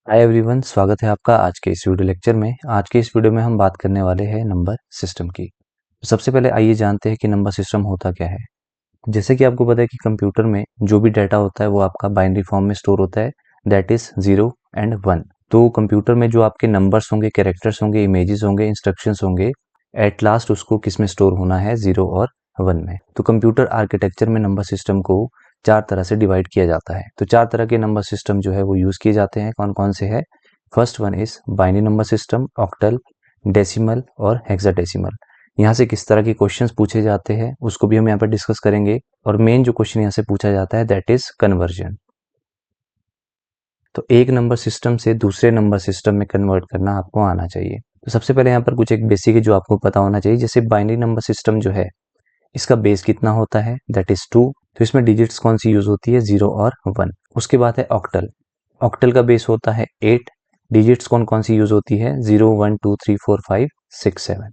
Hi everyone, स्वागत है आपका आज के इस वीडियो लेक्चर में। आज के इस वीडियो में हम बात करने वाले हैं नंबर सिस्टम की। तो सबसे पहले आइए जानते हैं कि नंबर सिस्टम होता क्या है। जैसे कि आपको पता है कि कंप्यूटर में जो भी डाटा होता है वो आपका बाइनरी फॉर्म में स्टोर होता है, दैट इज 0 एंड 1। तो कंप्यूटर में जो आपके नंबर्स होंगे, कैरेक्टर्स होंगे, इमेजेस होंगे, इंस्ट्रक्शंस होंगे, एट लास्ट उसको किस में स्टोर होना है, 0 और 1 में। तो कंप्यूटर आर्किटेक्चर में नंबर सिस्टम को चार तरह से डिवाइड किया जाता है। तो चार तरह के नंबर सिस्टम जो है वो यूज किए जाते हैं। कौन कौन से है? First one is binary number system, octal, decimal और हेक्साडेसिमल। यहाँ से किस तरह के क्वेश्चंस पूछे जाते हैं उसको भी हम यहाँ पर डिस्कस करेंगे। और मेन जो क्वेश्चन यहाँ से पूछा जाता है दैट इज कन्वर्जन। तो एक नंबर सिस्टम से दूसरे नंबर सिस्टम में कन्वर्ट करना आपको आना चाहिए। तो सबसे पहले यहाँ पर कुछ एक बेसिक है जो आपको पता होना चाहिए। जैसे बाइनरी नंबर सिस्टम जो है इसका बेस कितना होता है, दैट इज 2। तो इसमें डिजिट्स कौन सी यूज होती है, 0 और 1। उसके बाद है ऑक्टल। ऑक्टल का बेस होता है 8। डिजिट्स कौन कौन सी यूज होती है, 0 1 2 3 4 5 6 7।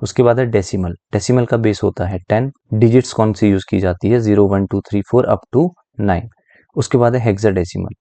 उसके बाद है डेसिमल। डेसिमल का बेस होता है 10। डिजिट्स कौन सी यूज की जाती है, 0 1 2 3 4 अप टू 9। उसके बाद है हेक्साडेसिमल।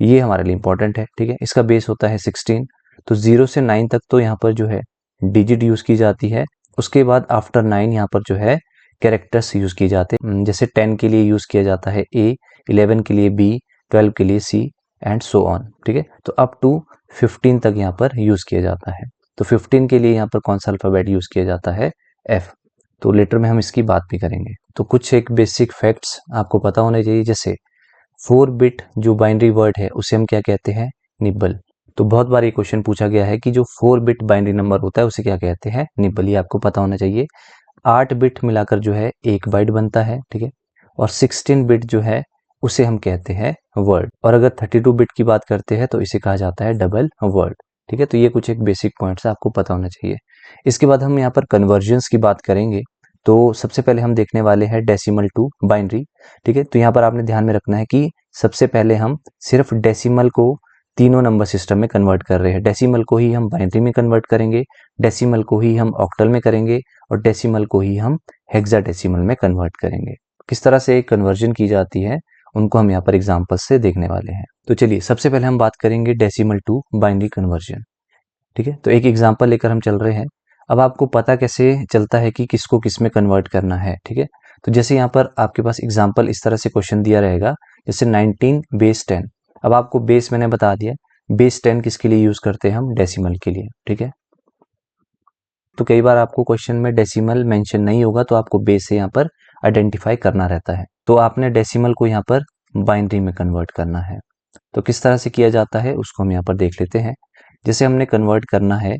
ये हमारे लिए इंपॉर्टेंट है, ठीक है। इसका बेस होता है 16। तो 0 से 9 तक तो यहाँ पर जो है डिजिट यूज की जाती है। उसके बाद आफ्टर 9 यहाँ पर जो है कैरेक्टर्स यूज किए जाते हैं। जैसे 10 के लिए यूज किया जाता है ए, 11 के लिए बी, 12 के लिए सी एंड सो ऑन, ठीक है। तो अप टू 15 तक यहाँ पर यूज किया जाता है। तो 15 के लिए यहाँ पर कौन सा अल्फाबेट यूज किया जाता है, एफ। तो लेटर में हम इसकी बात भी करेंगे। तो कुछ एक बेसिक फैक्ट्स आपको पता होने चाहिए। जैसे 4 बिट जो बाइनरी वर्ड है उसे हम क्या कहते हैं, निबल। तो बहुत बार ये क्वेश्चन पूछा गया है कि जो 4 बिट बाइनरी नंबर होता है उसे क्या कहते हैं, निबल। ये आपको पता होना चाहिए। 8 बिट मिलाकर जो है एक बाइट बनता है, ठीक है। और 16 बिट जो है उसे हम कहते हैं वर्ड। और अगर 32 बिट की बात करते हैं तो इसे कहा जाता है डबल वर्ड, ठीक है। तो ये कुछ एक बेसिक पॉइंट्स आपको पता होना चाहिए। इसके बाद हम यहाँ पर कन्वर्जन्स की बात करेंगे। तो सबसे पहले हम देखने वाले हैं डेसिमल टू बाइनरी, ठीक है। तो यहाँ पर आपने ध्यान में रखना है कि सबसे पहले हम सिर्फ डेसिमल को तीनों नंबर सिस्टम में कन्वर्ट कर रहे हैं। डेसिमल को ही हम बाइनरी में कन्वर्ट करेंगे, डेसिमल को ही हम ऑक्टल में करेंगे और डेसिमल को ही हम हेक्साडेसिमल में कन्वर्ट करेंगे। किस तरह से कन्वर्जन की जाती है उनको हम यहाँ पर एग्जांपल से देखने वाले हैं। तो चलिए सबसे पहले हम बात करेंगे डेसिमल टू बाइनरी कन्वर्जन, ठीक है। तो एक एग्जांपल लेकर हम चल रहे हैं। अब आपको पता कैसे चलता है कि किसको किस में कन्वर्ट करना है, ठीक है। तो जैसे यहाँ पर आपके पास एग्जांपल इस तरह से क्वेश्चन दिया रहेगा, जैसे 19 बेस 10। अब आपको बेस मैंने बता दिया, बेस 10 किसके लिए यूज करते हैं हम, डेसिमल के लिए, ठीक है। तो कई बार आपको क्वेश्चन में डेसिमल मेंशन नहीं होगा तो आपको बेस से यहाँ पर आइडेंटिफाई करना रहता है। तो आपने डेसिमल को यहाँ पर बाइनरी में कन्वर्ट करना है। तो किस तरह से किया जाता है उसको हम यहाँ पर देख लेते हैं। जैसे हमने कन्वर्ट करना है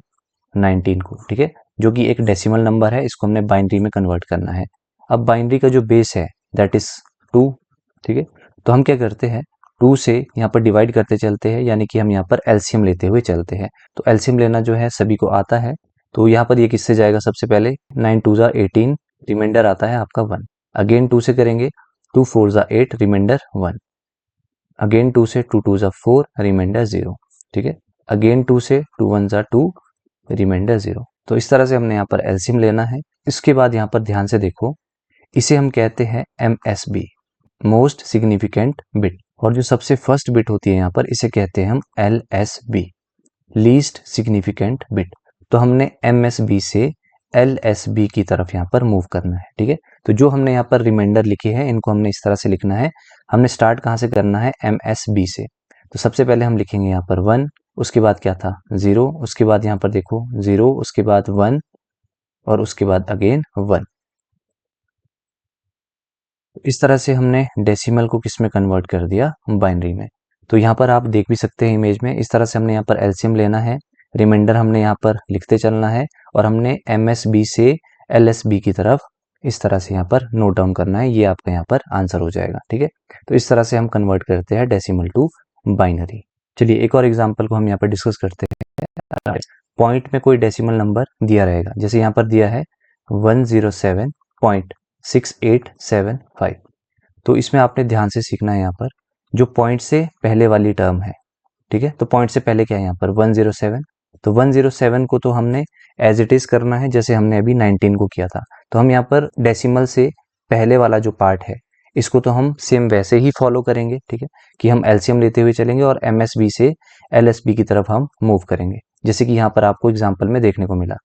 19 को, ठीक है, जो कि एक डेसिमल नंबर है, इसको हमने बाइनरी में कन्वर्ट करना है। अब बाइनरी का जो बेस है दैट इज 2, ठीक है। तो हम क्या करते हैं, 2 से यहाँ पर डिवाइड करते चलते हैं, यानी कि हम यहाँ पर एलसीएम लेते हुए चलते हैं। तो एलसीएम लेना जो है सभी को आता है। तो यहाँ पर ये किससे जाएगा, सबसे पहले 9 2 ज़ा 18, रिमाइंडर आता है आपका 1। अगेन 2 से करेंगे, 2 4 ज़ा 8, रिमाइंडर 1। अगेन 2 से 2 2 ज़ा 4, रिमाइंडर 0, ठीक है। अगेन 2 से 2 1 ज़ा 2, रिमाइंडर 0। तो इस तरह से हमने यहाँ पर एलसीएम लेना है। इसके बाद यहाँ पर ध्यान से देखो, इसे हम कहते हैं MSB, मोस्ट सिग्निफिकेंट बिट। और जो सबसे फर्स्ट बिट होती है यहाँ पर इसे कहते हैं हम LSB, लीस्ट सिग्निफिकेंट बिट। तो हमने MSB से LSB की तरफ यहाँ पर मूव करना है, ठीक है। तो जो हमने यहाँ पर रिमाइंडर लिखे हैं इनको हमने इस तरह से लिखना है। हमने स्टार्ट कहाँ से करना है, MSB से। तो सबसे पहले हम लिखेंगे यहाँ पर 1, उसके बाद क्या था 0, उसके बाद यहाँ पर देखो 0, उसके बाद 1 और उसके बाद अगेन 1। इस तरह से हमने डेसिमल को किस में कन्वर्ट कर दिया, बाइनरी में। तो यहाँ पर आप देख भी सकते हैं इमेज में, इस तरह से हमने यहाँ पर एलसीएम लेना है, रिमाइंडर हमने यहाँ पर लिखते चलना है और हमने MSB से LSB की तरफ इस तरह से यहाँ पर नोट डाउन करना है। ये आपका यहाँ पर आंसर हो जाएगा, ठीक है। तो इस तरह से हम कन्वर्ट करते हैं डेसिमल टू बाइनरी। चलिए एक और एग्जाम्पल को हम यहाँ पर डिस्कस करते हैं। पॉइंट में कोई डेसिमल नंबर दिया रहेगा, जैसे यहाँ पर दिया है 107.6875। तो इसमें आपने ध्यान से सीखना है यहाँ पर जो पॉइंट से पहले वाली टर्म है, ठीक है। तो पॉइंट से पहले क्या है यहाँ पर 107। तो 107 को तो हमने एज इट इज करना है जैसे हमने अभी 19 को किया था। तो हम यहाँ पर डेसिमल से पहले वाला जो पार्ट है इसको तो हम सेम वैसे ही फॉलो करेंगे, ठीक है, कि हम एलसीएम लेते हुए चलेंगे और एमएसबी से एलएसबी की तरफ हम मूव करेंगे, जैसे कि यहाँ पर आपको एग्जाम्पल में देखने को मिला।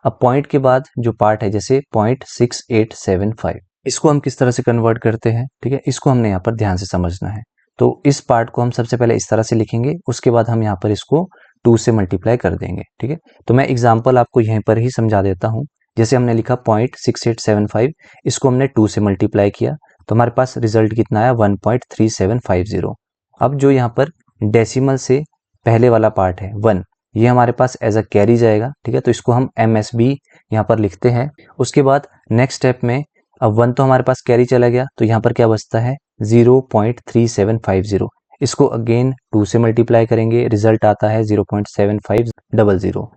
अब पॉइंट के बाद जो पार्ट है, जैसे 0.6875, इसको हम किस तरह से कन्वर्ट करते हैं, ठीक है, इसको हमने यहाँ पर ध्यान से समझना है। तो इस पार्ट को हम सबसे पहले इस तरह से लिखेंगे, उसके बाद हम यहाँ पर इसको 2 से मल्टीप्लाई कर देंगे, ठीक है। तो मैं एग्जाम्पल आपको यहीं पर ही समझा देता हूँ। जैसे हमने लिखा 0.6875, इसको हमने 2 से मल्टीप्लाई किया, तो हमारे पास रिजल्ट कितना आया, 1.3750। अब जो यहाँ पर डेसिमल से पहले वाला पार्ट है 1, ये हमारे पास एज अ कैरी जाएगा, ठीक है, तो इसको हम MSB यहाँ पर लिखते हैं। उसके बाद नेक्स्ट स्टेप में, अब 1 तो हमारे पास कैरी चला गया, तो यहाँ पर क्या बचता है 0.3750, इसको अगेन 2 से मल्टीप्लाई करेंगे, रिजल्ट आता है 0.7500।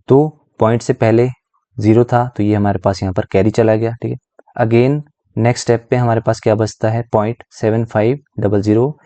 तो पॉइंट से पहले 0 था, तो ये हमारे पास यहाँ पर कैरी चला गया, ठीक है। अगेन नेक्स्ट स्टेप पे हमारे पास क्या बचता है 0.7500,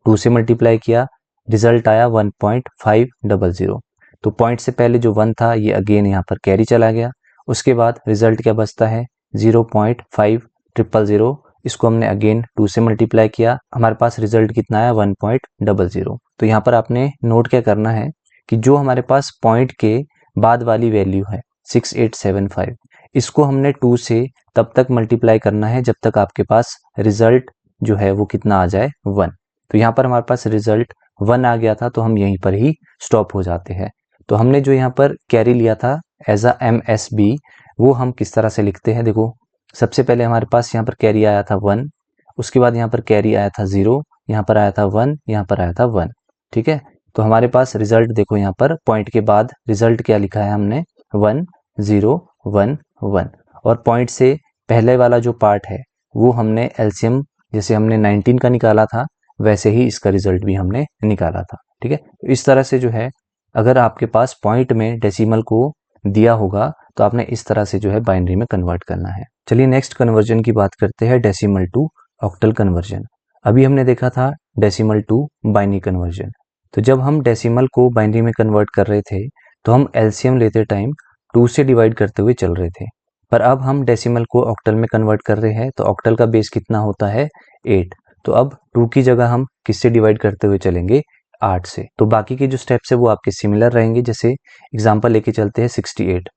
2 से मल्टीप्लाई किया, रिजल्ट आया 1.500। तो पॉइंट से पहले जो 1 था, ये अगेन यहाँ पर कैरी चला गया। उसके बाद रिजल्ट क्या बचता है 0.5000, इसको हमने अगेन 2 से मल्टीप्लाई किया, हमारे पास रिजल्ट कितना आया 1.00। तो यहाँ पर आपने नोट क्या करना है कि जो हमारे पास पॉइंट के बाद वाली वैल्यू है 6875, इसको हमने 2 से तब तक मल्टीप्लाई करना है जब तक आपके पास रिजल्ट जो है वो कितना आ जाए 1। तो यहाँ पर हमारे पास रिजल्ट 1 आ गया था, तो हम यहीं पर ही स्टॉप हो जाते हैं। तो हमने जो यहाँ पर कैरी लिया था एज अ MSB, वो हम किस तरह से लिखते हैं, देखो सबसे पहले हमारे पास यहाँ पर कैरी आया था 1, उसके बाद यहाँ पर कैरी आया था 0, यहाँ पर आया था 1, यहाँ पर आया था 1, ठीक है। तो हमारे पास रिजल्ट देखो, यहाँ पर पॉइंट के बाद रिजल्ट क्या लिखा है हमने 1 0 1 1, और पॉइंट से पहले वाला जो पार्ट है वो हमने एलसीएम जैसे हमने 19 का निकाला था, वैसे ही इसका रिजल्ट भी हमने निकाला था, ठीक है। तो इस तरह से जो है, अगर आपके पास पॉइंट में डेसिमल को दिया होगा, तो आपने इस तरह से जो है बाइनरी में कन्वर्ट करना है। चलिए नेक्स्ट कन्वर्जन की बात करते हैं, डेसिमल टू ऑक्टल कन्वर्जन। अभी हमने देखा था डेसिमल टू बाइनरी कन्वर्जन। तो जब हम डेसिमल को बाइनरी में कन्वर्ट कर रहे थे, तो हम एलसीएम लेते टाइम 2 से डिवाइड करते हुए चल रहे थे, पर अब हम डेसिमल को ऑक्टल में कन्वर्ट कर रहे हैं, तो ऑक्टल का बेस कितना होता है 8। तो अब 2 की जगह हम किससे डिवाइड करते हुए चलेंगे, 8 से। तो बाकी के जो स्टेप्स है वो आपके सिमिलर रहेंगे, जैसे एग्जांपल लेके चलते हैं 68,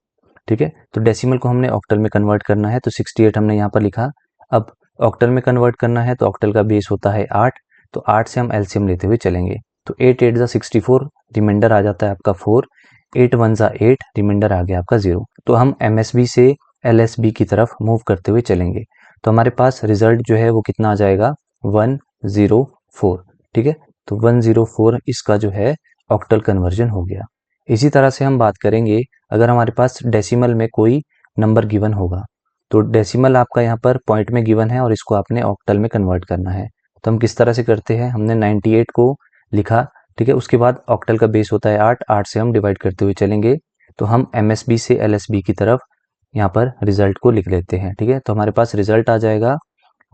ठीक है। तो डेसिमल को हमने ऑक्टल में कन्वर्ट करना है, तो 68 हमने यहाँ पर लिखा। अब ऑक्टल में कन्वर्ट करना है, तो ऑक्टल का बेस होता है 8, तो 8 से हम एलसीएम लेते हुए चलेंगे। तो 8 8 जा 64, रिमाइंडर आ जाता है आपका 4, 8 1 जा 8, रिमाइंडर आ गया आपका 0। तो हम MSB से LSB की तरफ मूव करते हुए चलेंगे, तो हमारे पास रिजल्ट जो है वो कितना आ जाएगा 104, ठीक है। तो 104 इसका जो है ऑक्टल कन्वर्जन हो गया। इसी तरह से हम बात करेंगे, अगर हमारे पास डेसिमल में कोई नंबर गिवन होगा, तो डेसिमल आपका यहाँ पर पॉइंट में गिवन है और इसको आपने ऑक्टल में कन्वर्ट करना है। तो हम किस तरह से करते हैं, हमने 98 को लिखा, ठीक है, उसके बाद ऑक्टल का बेस होता है 8, 8 से हम डिवाइड करते हुए चलेंगे, तो हम MSB से LSB की तरफ यहाँ पर रिजल्ट को लिख लेते हैं, ठीक है। तो हमारे पास रिजल्ट आ जाएगा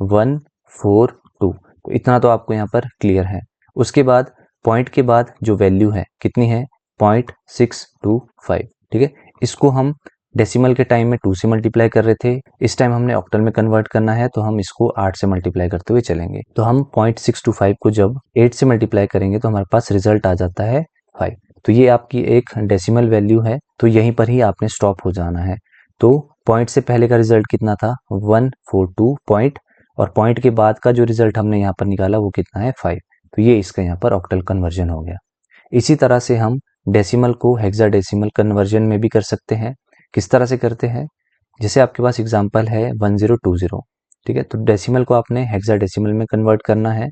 142। तो इतना तो आपको यहाँ पर क्लियर है। उसके बाद पॉइंट के बाद जो वैल्यू है कितनी है 0.625, ठीक है। इसको हम डेसिमल के टाइम में 2 से मल्टीप्लाई कर रहे थे, इस टाइम हमने ऑक्टल में कन्वर्ट करना है, तो हम इसको 8 से मल्टीप्लाई करते हुए चलेंगे। तो हम 0.625 को जब 8 से मल्टीप्लाई करेंगे, तो हमारे पास रिजल्ट आ जाता है 5। तो ये आपकी एक डेसिमल वैल्यू है, तो यहीं पर ही आपने स्टॉप हो जाना है। तो पॉइंट से पहले का रिजल्ट कितना था 142 पॉइंट, और पॉइंट के बाद का जो रिजल्ट हमने यहाँ पर निकाला वो कितना है 5। तो ये इसका यहाँ पर ऑक्टल कन्वर्जन हो गया। इसी तरह से हम डेसिमल को हेक्साडेसिमल कन्वर्जन में भी कर सकते हैं। किस तरह से करते हैं, जैसे आपके पास एग्जांपल है 1020, ठीक है। तो डेसिमल को आपने हेक्साडेसिमल में कन्वर्ट करना है,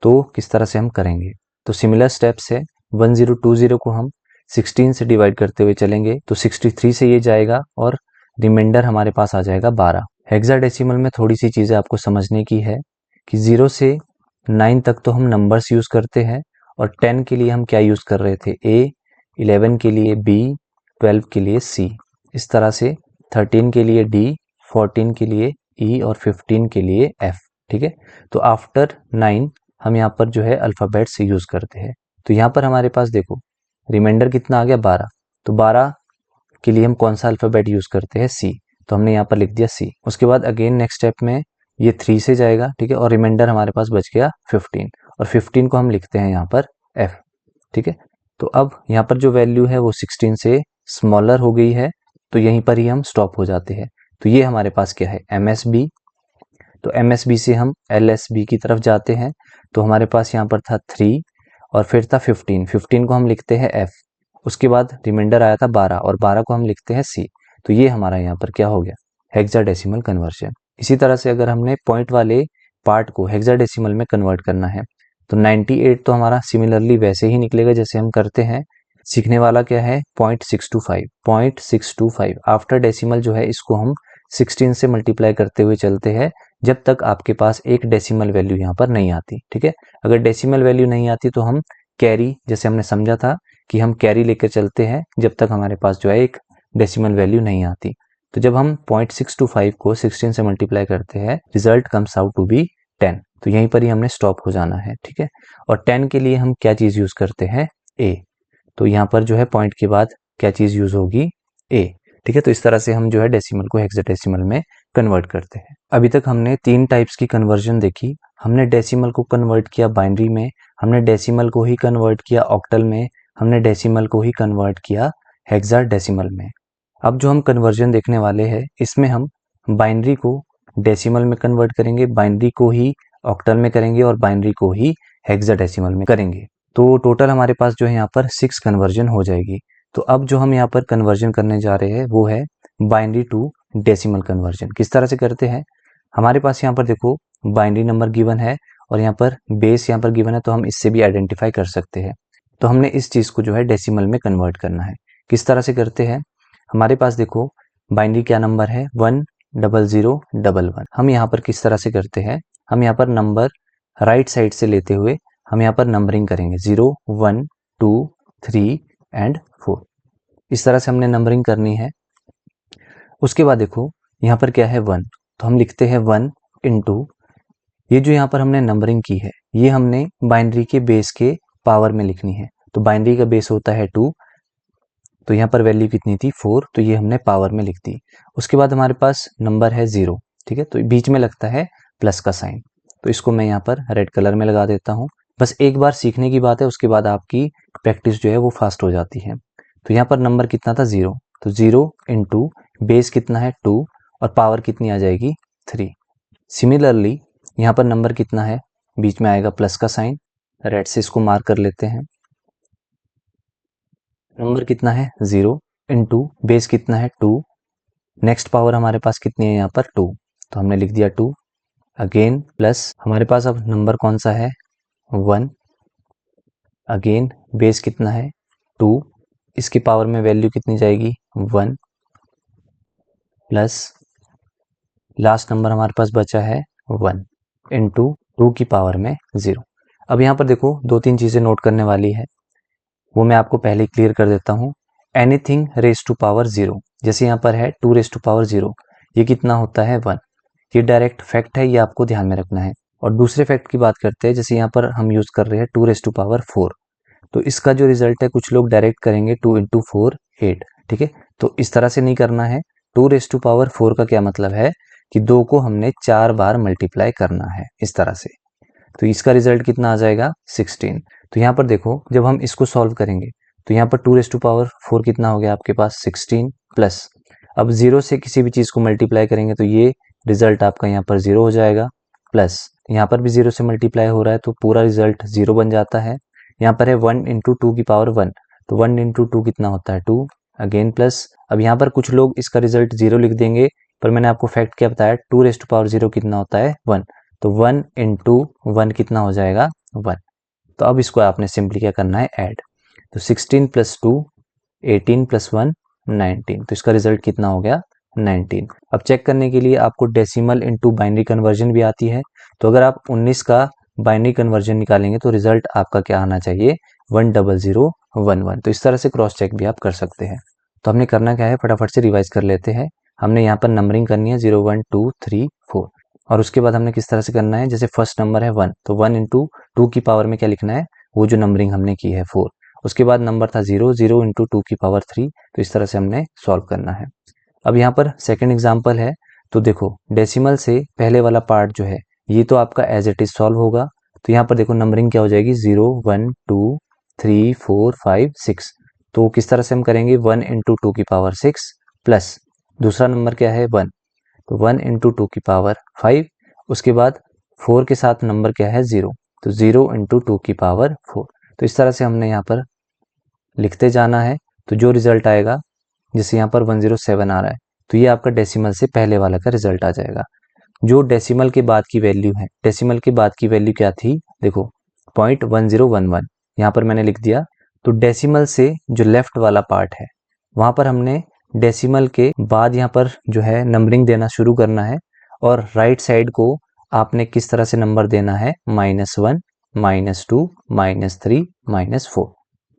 तो किस तरह से हम करेंगे, तो सिमिलर स्टेप्स है। 1020 को हम 16 से डिवाइड करते हुए चलेंगे, तो 63 से ये जाएगा और रिमाइंडर हमारे पास आ जाएगा 12। हेक्साडेसिमल में थोड़ी सी चीज़ें आपको समझने की है कि 0 से 9 तक तो हम नंबर्स यूज़ करते हैं, और 10 के लिए हम क्या यूज़ कर रहे थे A, 11 के लिए B, 12 के लिए C, इस तरह से 13 के लिए D, 14 के लिए E और 15 के लिए F, ठीक है। तो आफ्टर 9 हम यहाँ पर जो है अल्फ़ाबेट्स यूज़ करते हैं। तो यहाँ पर हमारे पास देखो रिमाइंडर कितना आ गया 12, तो 12 के लिए हम कौन सा अल्फ़ाबेट यूज़ करते हैं C, तो हमने यहाँ पर लिख दिया C। उसके बाद अगेन नेक्स्ट स्टेप में ये 3 से जाएगा, ठीक है, और रिमाइंडर हमारे पास बच गया 15, और 15 को हम लिखते हैं यहाँ पर f, ठीक है। तो अब यहाँ पर जो वैल्यू है वो 16 से स्मॉलर हो गई है, तो यहीं पर ही हम स्टॉप हो जाते हैं। तो ये हमारे पास क्या है, MSB। तो MSB से हम LSB की तरफ जाते हैं। तो हमारे पास यहाँ पर था 3 और फिर था 15, 15 को हम लिखते हैं F, उसके बाद रिमाइंडर आया था 12 और 12 को हम लिखते हैं C। तो ये हमारा यहाँ पर क्या हो गया, हेक्साडेसिमल कन्वर्जन। इसी तरह से अगर हमने पॉइंट वाले पार्ट को हेक्साडेसिमल में कन्वर्ट करना है तो 98 तो हमारा सिमिलरली वैसे ही निकलेगा जैसे हम करते हैं। सीखने वाला क्या है, 0.625 आफ्टर डेसिमल जो है इसको हम 16 से मल्टीप्लाई करते हुए चलते हैं जब तक आपके पास एक डेसिमल वैल्यू यहाँ पर नहीं आती, ठीक है। अगर डेसिमल वैल्यू नहीं आती तो हम कैरी, जैसे हमने समझा था कि हम कैरी लेकर चलते हैं जब तक हमारे पास जो है एक डेसिमल वैल्यू नहीं आती। तो जब हम 0.625 को 16 से मल्टीप्लाई करते हैं, result comes out to be 10। तो यहीं पर ही हमने स्टॉप हो जाना है, ठीक है। और 10 के लिए हम क्या चीज यूज करते हैं, a। तो यहाँ पर जो है पॉइंट के बाद क्या चीज यूज होगी, a, ठीक है। तो इस तरह से हम जो है डेसिमल को हेक्साडेसिमल में कन्वर्ट करते हैं। अभी तक हमने 3 टाइप्स की कन्वर्जन देखी। हमने डेसिमल को कन्वर्ट किया बाइनरी में, हमने डेसिमल को ही कन्वर्ट किया ऑक्टल में, हमने डेसिमल को ही कन्वर्ट किया हेक्साडेसिमल में। अब जो हम कन्वर्जन देखने वाले हैं इसमें हम बाइनरी को डेसिमल में कन्वर्ट करेंगे, बाइनरी को ही ऑक्टल में करेंगे और बाइनरी को ही हेक्साडेसिमल में करेंगे। तो टोटल हमारे पास जो है यहाँ पर 6 कन्वर्जन हो जाएगी। तो अब जो हम यहाँ पर कन्वर्जन करने जा रहे हैं वो है बाइनरी टू डेसिमल कन्वर्जन। किस तरह से करते हैं, हमारे पास यहाँ पर देखो बाइनरी नंबर गिवन है और यहाँ पर बेस यहाँ पर गिवन है, तो हम इससे भी आइडेंटिफाई कर सकते हैं। तो हमने इस चीज को जो है डेसिमल में कन्वर्ट करना है। किस तरह से करते हैं, हमारे पास देखो बाइनरी क्या नंबर है 10011। हम यहाँ पर किस तरह से करते हैं, हम यहाँ पर नंबर राइट साइड से लेते हुए हम यहाँ पर नंबरिंग करेंगे 0 1 2 3 एंड 4। इस तरह से हमने नंबरिंग करनी है। उसके बाद देखो यहाँ पर क्या है 1, तो हम लिखते हैं 1 इंटू, ये जो यहाँ पर हमने नंबरिंग की है ये हमने बाइनरी के बेस के पावर में लिखनी है। तो बाइनरी का बेस होता है 2, तो यहाँ पर वैल्यू कितनी थी 4, तो ये हमने पावर में लिख दी। उसके बाद हमारे पास नंबर है 0, ठीक है, तो बीच में लगता है प्लस का साइन, तो इसको मैं यहाँ पर रेड कलर में लगा देता हूँ। बस एक बार सीखने की बात है, उसके बाद आपकी प्रैक्टिस जो है वो फास्ट हो जाती है। तो यहाँ पर नंबर कितना था 0, तो 0 इंटू बेस कितना है 2 और पावर कितनी आ जाएगी 3। सिमिलरली यहाँ पर नंबर कितना है, बीच में आएगा प्लस का साइन, रेड से इसको मार्क कर लेते हैं। नंबर कितना है 0 इंटू बेस कितना है 2, नेक्स्ट पावर हमारे पास कितनी है यहाँ पर 2, तो हमने लिख दिया 2। अगेन प्लस हमारे पास अब नंबर कौन सा है 1, अगेन बेस कितना है 2, इसकी पावर में वैल्यू कितनी जाएगी 1, प्लस लास्ट नंबर हमारे पास बचा है 1 इंटू 2 की पावर में 0। अब यहाँ पर देखो 2-3 चीजें नोट करने वाली है, वो मैं आपको पहले क्लियर कर देता हूँ। एनीथिंग रेज टू पावर 0, जैसे यहाँ पर है 2 रेज टू पावर 0, ये कितना होता है 1। ये डायरेक्ट फैक्ट है, ये आपको ध्यान में रखना है। और दूसरे फैक्ट की बात करते हैं, जैसे यहाँ पर हम यूज कर रहे हैं 2 रेज टू पावर 4, तो इसका जो रिजल्ट है कुछ लोग डायरेक्ट करेंगे 2 इंटू 4 8, ठीक है। तो इस तरह से नहीं करना है। 2 रेज टू पावर 4 का क्या मतलब है कि 2 को हमने 4 बार मल्टीप्लाई करना है, इस तरह से। तो इसका रिजल्ट कितना आ जाएगा 16। तो यहाँ पर देखो जब हम इसको सॉल्व करेंगे तो यहाँ पर 2 रेज टू पावर 4 कितना हो गया आपके पास 16, प्लस अब 0 से किसी भी चीज को मल्टीप्लाई करेंगे तो ये रिजल्ट आपका यहाँ पर 0 हो जाएगा, प्लस यहाँ पर भी 0 से मल्टीप्लाई हो रहा है तो पूरा रिजल्ट 0 बन जाता है। यहाँ पर है 1 इंटू 2 की पावर 1, तो 1 इंटू 2 कितना होता है 2, अगेन प्लस। अब यहाँ पर कुछ लोग इसका रिजल्ट 0 लिख देंगे, पर मैंने आपको फैक्ट क्या बताया 2 रेज टू पावर 0 कितना होता है 1, तो 1 इंटू 1 कितना हो जाएगा 1। तो अब इसको आपने सिंपली क्या करना है ऐड, तो 16 प्लस 2 18 प्लस 1 19, तो इसका रिजल्ट कितना हो गया 19। अब चेक करने के लिए आपको डेसिमल इंटू बाइनरी कन्वर्जन भी आती है, तो अगर आप 19 का बाइनरी कन्वर्जन निकालेंगे तो रिजल्ट आपका क्या आना चाहिए 10011। तो इस तरह से क्रॉस चेक भी आप कर सकते हैं। तो हमने करना क्या है, फटाफट से रिवाइज कर लेते हैं। हमने यहाँ पर नंबरिंग करनी है 0 1 2 3 4, और उसके बाद हमने किस तरह से करना है, जैसे फर्स्ट नंबर है 1, तो 1 इंटू 2 की पावर में क्या लिखना है, वो जो नंबरिंग हमने की है 4। उसके बाद नंबर था 0 0 इंटू 2 की पावर 3, तो इस तरह से हमने सॉल्व करना है। अब यहाँ पर सेकंड एग्जांपल है, तो देखो डेसिमल से पहले वाला पार्ट जो है ये तो आपका एज इट इज सॉल्व होगा। तो यहाँ पर देखो नंबरिंग क्या हो जाएगी 0 1 2 3 4 5 6। तो किस तरह से हम करेंगे 1 इंटू 2 की पावर 6 प्लस दूसरा नंबर क्या है 1, तो 1 इंटू 2 की पावर 5, उसके बाद 4 के साथ नंबर क्या है 0, तो 0 इंटू 2 की पावर 4। तो इस तरह से हमने यहाँ पर लिखते जाना है। तो जो रिजल्ट आएगा, जैसे यहाँ पर 107 आ रहा है, तो ये आपका डेसिमल से पहले वाला का रिजल्ट आ जाएगा। जो डेसिमल के बाद की वैल्यू है, डेसिमल के बाद की वैल्यू क्या थी, देखो 0.1011 यहाँ पर मैंने लिख दिया। तो डेसिमल से जो लेफ्ट वाला पार्ट है वहाँ पर हमने डेसिमल के बाद यहाँ पर जो है नंबरिंग देना शुरू करना है, और राइट साइड को आपने किस तरह से नंबर देना है -1 -2 -3 -4।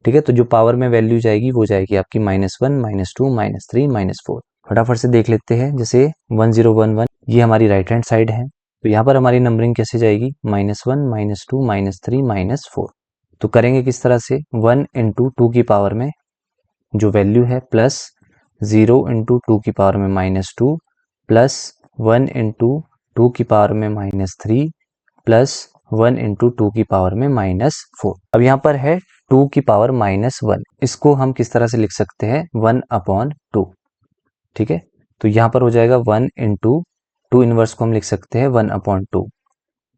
ठीक है, तो जो पावर में वैल्यू जाएगी वो जाएगी आपकी -1 -2 -3 -4। फटाफट से देख लेते हैं। जैसे 1011 ये हमारी राइट हैंड साइड है, तो यहाँ पर हमारी नंबरिंग कैसे जाएगी -1 -2 -3 -4। तो करेंगे किस तरह से 1 इंटू 2 की पावर में जो वैल्यू है प्लस 0 इंटू 2 की पावर में -2 प्लस 1 इंटू 2 की पावर में -3 प्लस 1 इंटू 2 की पावर में -4। अब यहाँ पर है 2 की पावर -1, इसको हम किस तरह से लिख सकते हैं 1/2। ठीक है, तो यहाँ पर हो जाएगा 1 इंटू 2 इनवर्स को हम लिख सकते हैं 1/2।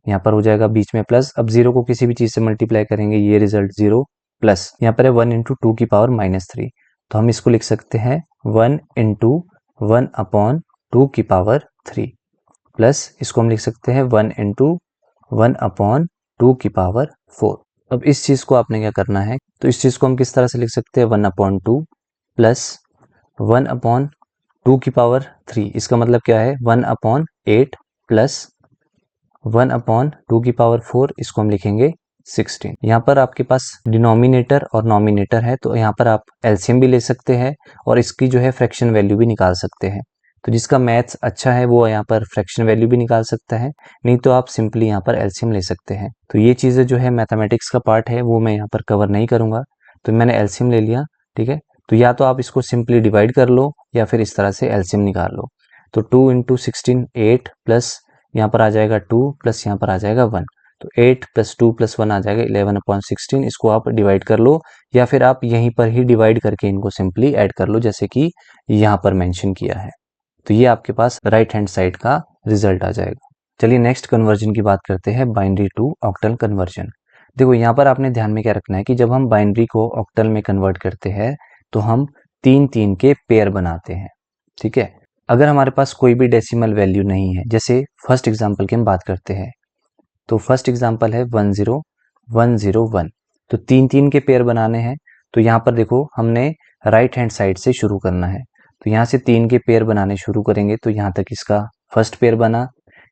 यहाँ पर हो जाएगा बीच में प्लस, अब 0 को किसी भी चीज से मल्टीप्लाई करेंगे ये रिजल्ट 0 प्लस यहाँ पर है 1 इंटू 2 की पावर -3, तो हम इसको लिख सकते हैं 1 इंटू 1/2 की पावर 3 प्लस इसको हम लिख सकते हैं 1 इंटू 1/2 की पावर 4। अब इस चीज को आपने क्या करना है, तो इस चीज को हम किस तरह से लिख सकते हैं 1/2 प्लस 1/2 की पावर 3, इसका मतलब क्या है 1/8 प्लस 1/2 की पावर 4, इसको हम लिखेंगे 16। यहाँ पर आपके पास डिनोमिनेटर और नॉमिनेटर है, तो यहाँ पर आप एलसीएम भी ले सकते हैं और इसकी जो है फ्रैक्शन वैल्यू भी निकाल सकते हैं। तो जिसका मैथ्स अच्छा है वो यहाँ पर फ्रैक्शन वैल्यू भी निकाल सकता है, नहीं तो आप सिंपली यहाँ पर एलसीएम ले सकते हैं। तो ये चीज़ें जो है मैथमेटिक्स का पार्ट है वो मैं यहाँ पर कवर नहीं करूँगा, तो मैंने एलसीएम ले लिया। ठीक है, तो या तो आप इसको सिंपली डिवाइड कर लो या फिर इस तरह से एलसीएम निकाल लो। तो 2 इंटू 16 8 प्लस यहाँ पर आ जाएगा 2 प्लस यहाँ पर आ जाएगा 1, तो 8 प्लस 2 प्लस 1 आ जाएगा 11/16। इसको आप डिवाइड कर लो या फिर आप यहीं पर ही डिवाइड करके इनको सिंपली ऐड कर लो जैसे कि यहाँ पर मेंशन किया है। तो ये आपके पास राइट हैंड साइड का रिजल्ट आ जाएगा। चलिए नेक्स्ट कन्वर्जन की बात करते हैं, बाइनरी टू ऑक्टल कन्वर्जन। देखो यहाँ पर आपने ध्यान में क्या रखना है कि जब हम बाइनरी को ऑक्टल में कन्वर्ट करते हैं तो हम 3-3 के पेयर बनाते हैं। ठीक है, अगर हमारे पास कोई भी डेसिमल वैल्यू नहीं है, जैसे फर्स्ट एग्जांपल की हम बात करते हैं, तो फर्स्ट एग्जांपल है 10101, तो 3-3 के पेयर बनाने हैं। तो यहाँ पर देखो हमने राइट हैंड साइड से शुरू करना है, तो यहाँ से 3 के पेयर बनाने शुरू करेंगे। तो यहाँ तक इसका फर्स्ट पेयर बना,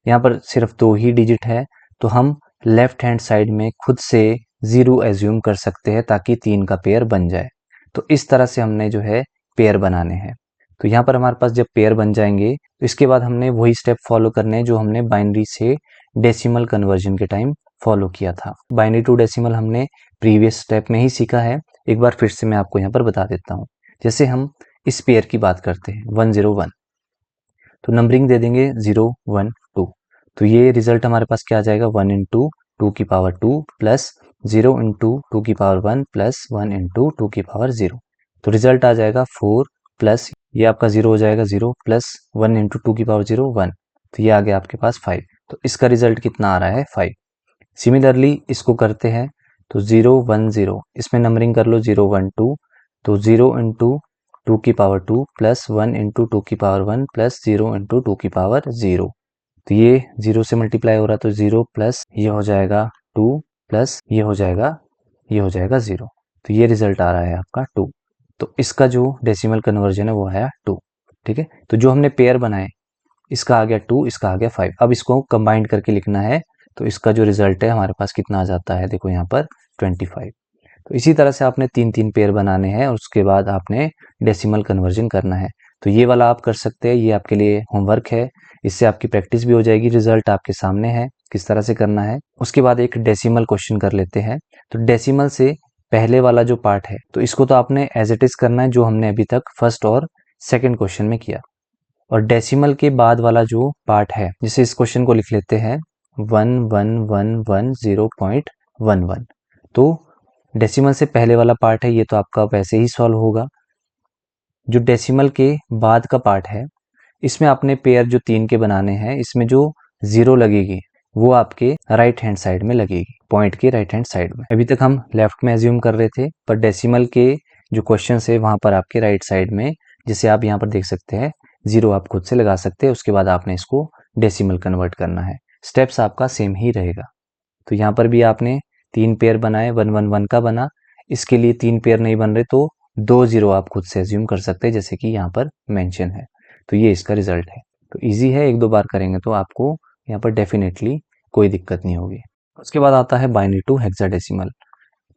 यहाँ पर सिर्फ 2 ही डिजिट है, तो हम लेफ्ट हैंड साइड में खुद से 0 एज्यूम कर सकते हैं ताकि 3 का पेयर बन जाए। तो इस तरह से हमने जो है पेयर बनाने हैं। तो यहाँ पर हमारे पास जब पेयर बन जाएंगे तो इसके बाद हमने वही स्टेप फॉलो करने हैं जो हमने बाइनरी से डेसिमल कन्वर्जन के टाइम फॉलो किया था। बाइनरी टू डेसिमल हमने प्रीवियस स्टेप में ही सीखा है, एक बार फिर से मैं आपको यहाँ पर बता देता हूँ। जैसे हम इस पेयर की बात करते हैं 101, तो नंबरिंग दे देंगे 0 1 2, तो ये रिजल्ट हमारे पास क्या आ जाएगा 1 इंटू 2 की पावर 2 प्लस 0 इंटू 2 की पावर 1 प्लस 1 इंटू 2 की पावर 0। तो रिजल्ट आ जाएगा 4 प्लस ये आपका 0 हो जाएगा 0 प्लस 1 इंटू 2 की पावर 0 1, तो ये आ गया आपके पास 5। तो इसका रिजल्ट कितना आ रहा है 5। सिमिलरली इसको करते हैं, तो 0 1 0, इसमें नंबरिंग कर लो 0 1 2, तो 0 इंटू 2 की पावर 2 प्लस 1 इंटू 2 की पावर 1 प्लस 0 इंटू 2 की पावर 0। तो ये 0 से मल्टीप्लाई हो रहा है, तो 0 प्लस ये हो जाएगा 2 प्लस ये हो जाएगा 0, तो ये रिजल्ट आ रहा है आपका 2। तो इसका जो डेसिमल कन्वर्जन है वो आया 2। ठीक है, तो जो हमने पेयर बनाए इसका आ गया 2, इसका आ गया 5। अब इसको कंबाइंड करके लिखना है, तो इसका जो रिजल्ट है हमारे पास कितना आ जाता है, देखो यहाँ पर 25। तो इसी तरह से आपने 3-3 पेयर बनाने हैं और उसके बाद आपने डेसिमल कन्वर्जन करना है। तो ये वाला आप कर सकते हैं, ये आपके लिए होमवर्क है, इससे आपकी प्रैक्टिस भी हो जाएगी। रिजल्ट आपके सामने है किस तरह से करना है। उसके बाद एक डेसिमल क्वेश्चन कर लेते हैं। तो डेसिमल से पहले वाला जो पार्ट है तो इसको तो आपने एज इट इज करना है जो हमने अभी तक फर्स्ट और सेकंड क्वेश्चन में किया। और डेसिमल के बाद वाला जो पार्ट है, जैसे इस क्वेश्चन को लिख लेते हैं 1110.11। तो डेसिमल से पहले वाला पार्ट है ये तो आपका वैसे ही सॉल्व होगा। जो डेसिमल के बाद का पार्ट है इसमें आपने पेयर जो 3 के बनाने हैं, इसमें जो 0 लगेगी वो आपके राइट हैंड साइड में लगेगी, पॉइंट के राइट हैंड साइड में। अभी तक हम लेफ्ट में एज्यूम कर रहे थे, पर डेसिमल के जो क्वेश्चन है वहां पर आपके राइट साइड में, जिसे आप यहाँ पर देख सकते हैं 0 आप खुद से लगा सकते हैं। उसके बाद आपने इसको डेसिमल कन्वर्ट करना है। स्टेप्स आपका सेम ही रहेगा। तो यहाँ पर भी आपने 3 पेयर बनाए, 111 का बना। इसके लिए 3 पेयर नहीं बन रहे तो 2 0 आप खुद से एज्यूम कर सकते हैं, जैसे कि यहाँ पर मेंशन है। तो ये इसका रिजल्ट है। तो इजी है, 1-2 बार करेंगे तो आपको यहाँ पर डेफिनेटली कोई दिक्कत नहीं होगी। उसके बाद आता है बाइनरी टू हेक्साडेसिमल।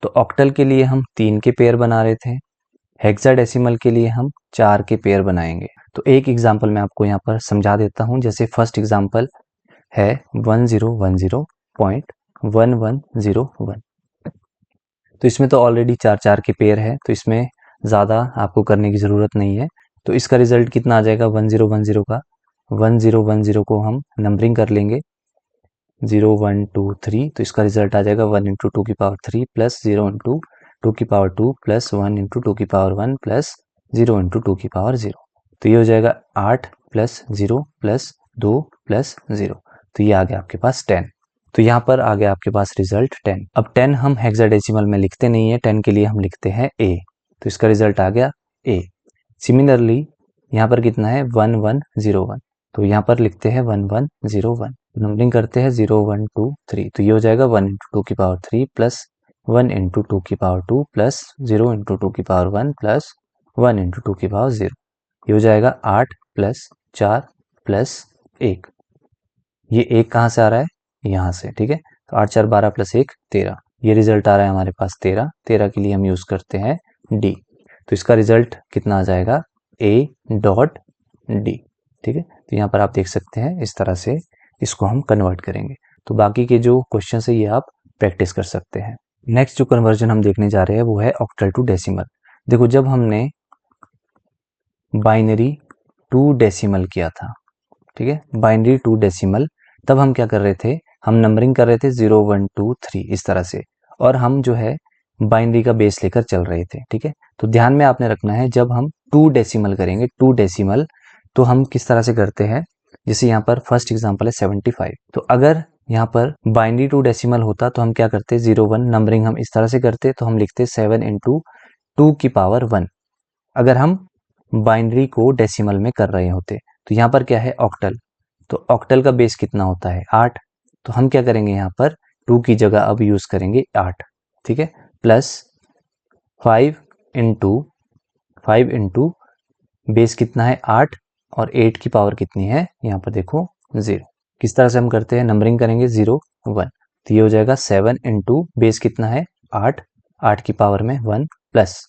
तो ऑक्टल के लिए हम 3 के पेयर बना रहे थे, हेक्साडेसिमल के लिए हम 4 के पेयर बनाएंगे। तो एक एग्जाम्पल मैं आपको यहाँ पर समझा देता हूँ। जैसे फर्स्ट एग्जाम्पल है 1010.1101। तो इसमें तो ऑलरेडी 4 के पेयर है, तो इसमें ज़्यादा आपको करने की ज़रूरत नहीं है। तो इसका रिजल्ट कितना आ जाएगा 1010 का, 1010 को हम नंबरिंग कर लेंगे 0 1 2 3। तो इसका रिजल्ट आ जाएगा 1 × 2 की पावर 3 प्लस 0 × 2 की पावर 2 प्लस 1 × 2 की पावर 1 प्लस 0 × 2 की पावर 0। तो ये हो जाएगा 8 प्लस 0 प्लस 2 प्लस 0। तो ये आ गया आपके पास 10। तो यहाँ पर आ गया आपके पास रिजल्ट 10। अब 10 हम हेक्साडेसिमल में लिखते नहीं है, 10 के लिए हम लिखते हैं A। तो इसका रिजल्ट आ गया A। सिमिलरली यहाँ पर कितना है 1101। तो यहाँ पर लिखते हैं 1101। नंबरिंग करते हैं 0 1 2 3। तो ये हो जाएगा 1 × 2 की पावर 3 प्लस 1 × 2 की पावर 2 प्लस 0 × 2 की पावर 1 प्लस 1 × 2 की पावर 0। ये हो जाएगा 8 प्लस 4 प्लस 1। ये 1 कहाँ से आ रहा है, यहाँ से, ठीक है। तो 8 4 12 प्लस 1 13। ये रिजल्ट आ रहा है हमारे पास 13। 13 के लिए हम यूज करते हैं D। तो इसका रिजल्ट कितना आ जाएगा A.D, ठीक है। तो यहाँ पर आप देख सकते हैं इस तरह से इसको हम कन्वर्ट करेंगे। तो बाकी के जो क्वेश्चन है ये आप प्रैक्टिस कर सकते हैं। नेक्स्ट जो कन्वर्जन हम देखने जा रहे हैं वो है ऑक्टल टू डेसिमल। देखो, जब हमने बाइनरी टू डेसिमल किया था, ठीक है, बाइनरी टू डेसिमल, तब हम क्या कर रहे थे, हम नंबरिंग कर रहे थे 0 1 2 3 इस तरह से, और हम जो है बाइनरी का बेस लेकर चल रहे थे, ठीक है। तो ध्यान में आपने रखना है जब हम 2 डेसिमल करेंगे, 2 डेसिमल, तो हम किस तरह से करते हैं। जैसे यहाँ पर फर्स्ट एग्जांपल है 75। तो अगर यहाँ पर बाइनरी टू डेसिमल होता तो हम क्या करते, 0 1 नंबरिंग हम इस तरह से करते, तो हम लिखते 7 × 2 की पावर 1। अगर हम बाइनरी को डेसिमल में कर रहे होते, तो यहाँ पर क्या है ऑक्टल, तो ऑक्टल का बेस कितना होता है 8। तो हम क्या करेंगे यहाँ पर 2 की जगह अब यूज करेंगे 8, ठीक है, प्लस 5 × बेस कितना है 8 और 8 की पावर कितनी है यहाँ पर देखो 0। किस तरह से हम करते हैं, नंबरिंग करेंगे 0 1। तो ये हो जाएगा 7 × बेस कितना है 8, 8 की पावर में 1 प्लस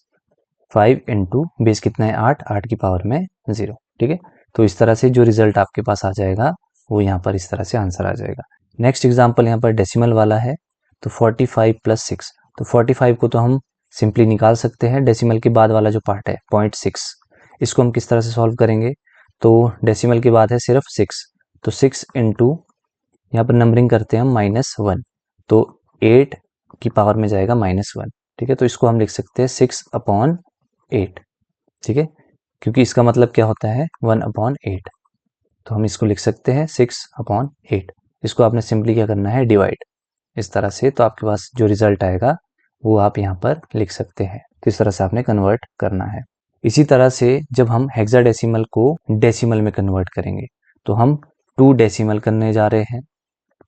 5 × बेस कितना है 8, 8 की पावर में 0, ठीक है। तो इस तरह से जो रिजल्ट आपके पास आ जाएगा वो यहाँ पर इस तरह से आंसर आ जाएगा। नेक्स्ट एग्जांपल यहाँ पर डेसिमल वाला है, तो 45 + 6। तो 45 को तो हम सिंपली निकाल सकते हैं, डेसिमल के बाद वाला जो पार्ट है 0.6, इसको हम किस तरह से सॉल्व करेंगे। तो डेसिमल के बाद है सिर्फ 6, तो 6 × यहाँ पर नंबरिंग करते हैं हम -1, तो 8 की पावर में जाएगा -1, ठीक है। तो इसको हम लिख सकते हैं 6/8, ठीक है, क्योंकि इसका मतलब क्या होता है 1/8। तो हम इसको लिख सकते हैं 6/8। इसको आपने सिंपली क्या करना है, डिवाइड इस तरह से, तो आपके पास जो रिजल्ट आएगा वो आप यहाँ पर लिख सकते हैं। तो इस तरह से आपने कन्वर्ट करना है। इसी तरह से जब हम हेक्साडेसिमल को डेसिमल में कन्वर्ट करेंगे, तो हम 2 डेसिमल करने जा रहे हैं,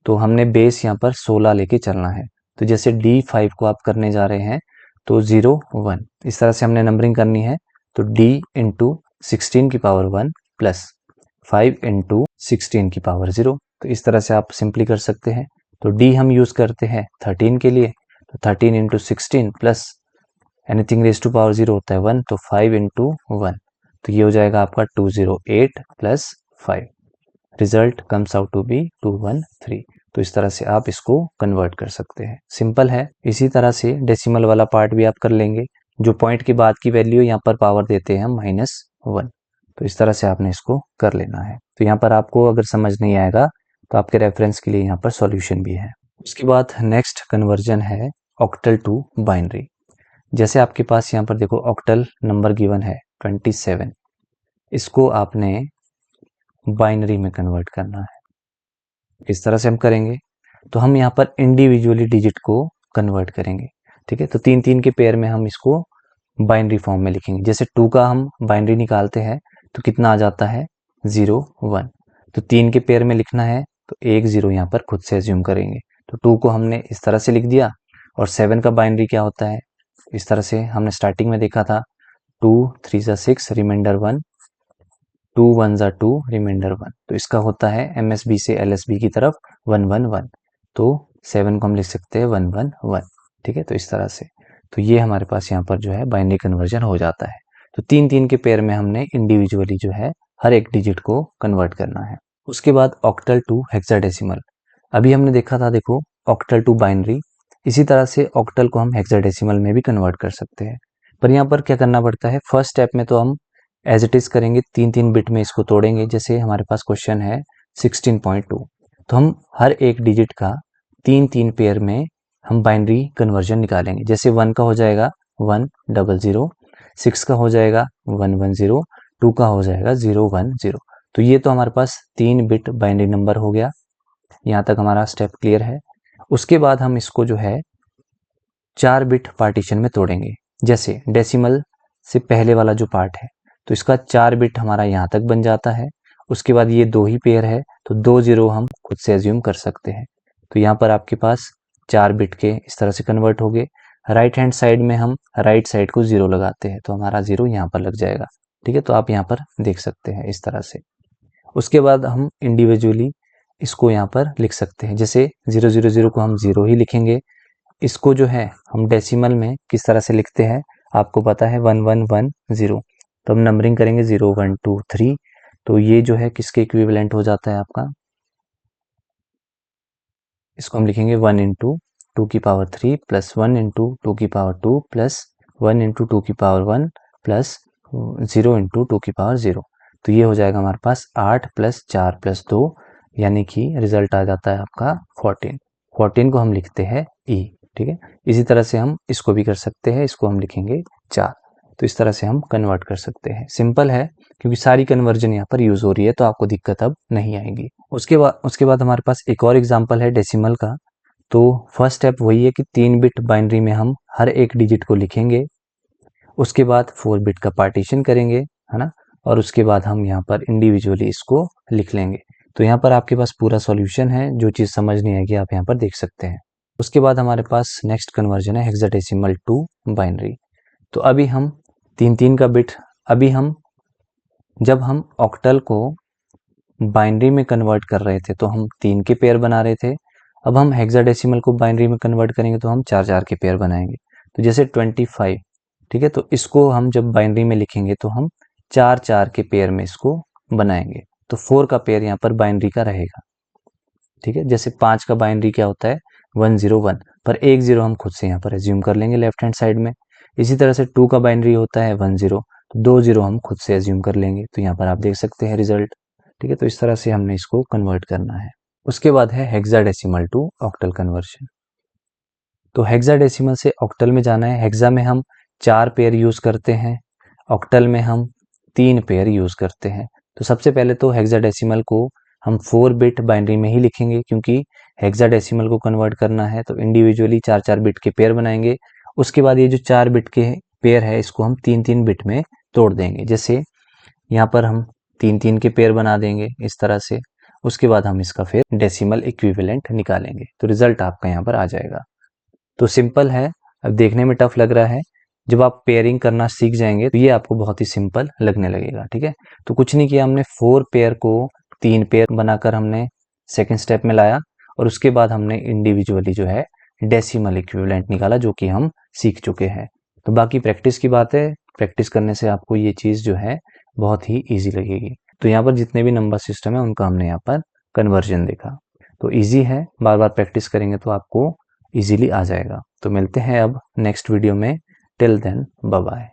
तो हमने बेस यहाँ पर 16 लेके चलना है। तो जैसे D5 को आप करने जा रहे हैं तो 0 1 इस तरह से हमने नंबरिंग करनी है। तो D × 16 की पावर 1 प्लस 5 × 16 की पावर 0। तो इस तरह से आप सिंपली कर सकते हैं। तो D हम यूज करते हैं 13 के लिए, तो 13 × 16 plus anything raise to power 0 होता है 1, तो 5 × 1। तो ये हो जाएगा आपका 208 + 5। Result comes out to be 213। तो इस तरह से आप इसको कन्वर्ट कर सकते हैं, सिंपल है। इसी तरह से डेसिमल वाला पार्ट भी आप कर लेंगे। जो पॉइंट के बाद की वैल्यू यहाँ पर पावर देते हैं हम -1, तो इस तरह से आपने इसको कर लेना है। तो यहाँ पर आपको अगर समझ नहीं आएगा तो आपके रेफरेंस के लिए यहाँ पर सॉल्यूशन भी है। उसके बाद नेक्स्ट कन्वर्जन है ऑक्टल टू बाइनरी। जैसे आपके पास यहाँ पर देखो ऑक्टल नंबर गिवन है 27, इसको आपने बाइनरी में कन्वर्ट करना है। किस तरह से हम करेंगे, तो हम यहाँ पर इंडिविजुअली डिजिट को कन्वर्ट करेंगे। ठीक है, तो 3-3 के पेयर में हम इसको बाइनरी फॉर्म में लिखेंगे। जैसे 2 का हम बाइनरी निकालते हैं तो कितना आ जाता है 0 1, तो 3 के पेयर में लिखना है तो 1 0 यहाँ पर खुद से एज्यूम करेंगे। तो 2 को हमने इस तरह से लिख दिया। और 7 का बाइनरी क्या होता है, इस तरह से हमने स्टार्टिंग में देखा था 2 3 जा 6 रिमाइंडर 1, 2 1 जा 2 रिमाइंडर 1। तो इसका होता है MSB से LSB की तरफ 1 1 1, तो 7 को हम लिख सकते हैं 1 1 1। ठीक है, तो इस तरह से तो ये हमारे पास यहाँ पर जो है बाइनरी कन्वर्जन हो जाता है। तो 3-3 के पेयर में हमने इंडिविजुअली जो है हर एक डिजिट को कन्वर्ट करना है। उसके बाद ऑक्टल टू हेक्साडेसिमल। अभी हमने देखा था देखो ऑक्टल टू बाइनरी, इसी तरह से ऑक्टल को हम हेक्साडेसिमल में भी कन्वर्ट कर सकते हैं। पर यहाँ पर क्या करना पड़ता है, फर्स्ट स्टेप में तो हम एज इट इज करेंगे, 3-3 बिट में इसको तोड़ेंगे। जैसे हमारे पास क्वेश्चन है 16.2, तो हम हर एक डिजिट का 3-3 पेयर में हम बाइनरी कन्वर्जन निकालेंगे। जैसे 1 का हो जाएगा 1 0 0, 6 का हो जाएगा 1 1 0, 2 का हो जाएगा 0 1 0। तो ये तो हमारे पास 3 बिट बाइनरी नंबर हो गया। यहाँ तक हमारा स्टेप क्लियर है। उसके बाद हम इसको जो है 4 बिट पार्टीशन में तोड़ेंगे। जैसे डेसिमल से पहले वाला जो पार्ट है तो इसका 4 बिट हमारा यहाँ तक बन जाता है। उसके बाद ये 2 ही पेयर है तो 2 0 हम खुद से एज्यूम कर सकते हैं। तो यहाँ पर आपके पास 4 बिट के इस तरह से कन्वर्ट हो गए। राइट हैंड साइड में हम राइट साइड को 0 लगाते हैं तो हमारा 0 यहाँ पर लग जाएगा। ठीक है, तो आप यहाँ पर देख सकते हैं इस तरह से। उसके बाद हम इंडिविजुअली इसको यहाँ पर लिख सकते हैं। जैसे 0 0 0 को हम 0 ही लिखेंगे। इसको जो है हम डेसिमल में किस तरह से लिखते हैं आपको पता है 1 1 1 0, तो हम नंबरिंग करेंगे 0 1 2 3। तो ये जो है किसके इक्विवेलेंट हो जाता है आपका, इसको हम लिखेंगे 1 इंटू 2 की पावर 3 प्लस 1 इंटू 2 की पावर 2 प्लस 1 इंटू 2 की पावर 1 प्लस 0 इंटू 2 की पावर 0। तो ये हो जाएगा हमारे पास 8 प्लस 4 प्लस 2, यानी कि रिजल्ट आ जाता है आपका 14। 14 को हम लिखते हैं ई। ठीक है, इसी तरह से हम इसको भी कर सकते हैं, इसको हम लिखेंगे 4। तो इस तरह से हम कन्वर्ट कर सकते हैं। सिंपल है क्योंकि सारी कन्वर्जन यहाँ पर यूज हो रही है तो आपको दिक्कत अब नहीं आएगी। उसके बाद हमारे पास एक और एग्जांपल है डेसिमल का। तो फर्स्ट स्टेप वही है कि 3 बिट बाइनरी में हम हर एक डिजिट को लिखेंगे। उसके बाद 4 बिट का पार्टीशन करेंगे, है ना, और उसके बाद हम यहाँ पर इंडिविजुअली इसको लिख लेंगे। तो यहाँ पर आपके पास पूरा सॉल्यूशन है, जो चीज़ समझ नहीं आएगी आप यहाँ पर देख सकते हैं। उसके बाद हमारे पास नेक्स्ट कन्वर्जन है हेक्साडेसिमल टू बाइनरी। तो अभी हम 3-3 का बिट, जब हम ऑक्टल को बाइनरी में कन्वर्ट कर रहे थे तो हम 3 के पेयर बना रहे थे। अब हम हेक्साडेसिमल को बाइनरी में कन्वर्ट करेंगे तो हम 4-4 के पेयर बनाएंगे। तो जैसे 25, ठीक है, तो इसको हम जब बाइनरी में लिखेंगे तो हम 4-4 के पेयर में इसको बनाएंगे। तो 4 का पेयर यहाँ पर बाइनरी का रहेगा। ठीक है, जैसे 5 का बाइनरी क्या होता है 1 0 1, पर 1 0 हम खुद से यहाँ पर एज्यूम कर लेंगे लेफ्ट हैंड साइड में। इसी तरह से 2 का बाइनरी होता है 1 0, तो 2 0 हम खुद से एज्यूम कर लेंगे। तो यहाँ पर आप देख सकते हैं रिजल्ट। ठीक है, तो इस तरह से हमने इसको कन्वर्ट करना है। उसके बाद है हेक्साडेसिमल टू ऑक्टल कन्वर्शन। तो हेक्साडेसिमल से ऑक्टल में जाना है। हेक्सा में हम 4 पेयर यूज करते हैं, ऑक्टल में हम 3 पेयर यूज करते हैं। तो सबसे पहले तो हेक्साडेसिमल को हम 4 बिट बाइनरी में ही लिखेंगे, क्योंकि हेक्साडेसिमल को कन्वर्ट करना है तो इंडिविजुअली 4-4 बिट के पेयर बनाएंगे। उसके बाद ये जो 4 बिट के पेयर है इसको हम 3-3 बिट में तोड़ देंगे। जैसे यहाँ पर हम 3-3 के पेयर बना देंगे इस तरह से। उसके बाद हम इसका फिर डेसिमल इक्विवेलेंट निकालेंगे, तो रिजल्ट आपका यहाँ पर आ जाएगा। तो सिंपल है, अब देखने में टफ लग रहा है, जब आप पेयरिंग करना सीख जाएंगे तो ये आपको बहुत ही सिंपल लगने लगेगा। ठीक है, तो कुछ नहीं किया हमने, 4 पेयर को 3 पेयर बनाकर हमने सेकेंड स्टेप में लाया, और उसके बाद हमने इंडिविजुअली जो है डेसिमल इक्विवेलेंट निकाला, जो कि हम सीख चुके हैं। तो बाकी प्रैक्टिस की बात है, प्रैक्टिस करने से आपको ये चीज़ जो है बहुत ही ईजी लगेगी। तो यहाँ पर जितने भी नंबर सिस्टम है उनका हमने यहाँ पर कन्वर्जन देखा। तो ईजी है, बार बार प्रैक्टिस करेंगे तो आपको इजीली आ जाएगा। तो मिलते हैं अब नेक्स्ट वीडियो में। Till then bye bye.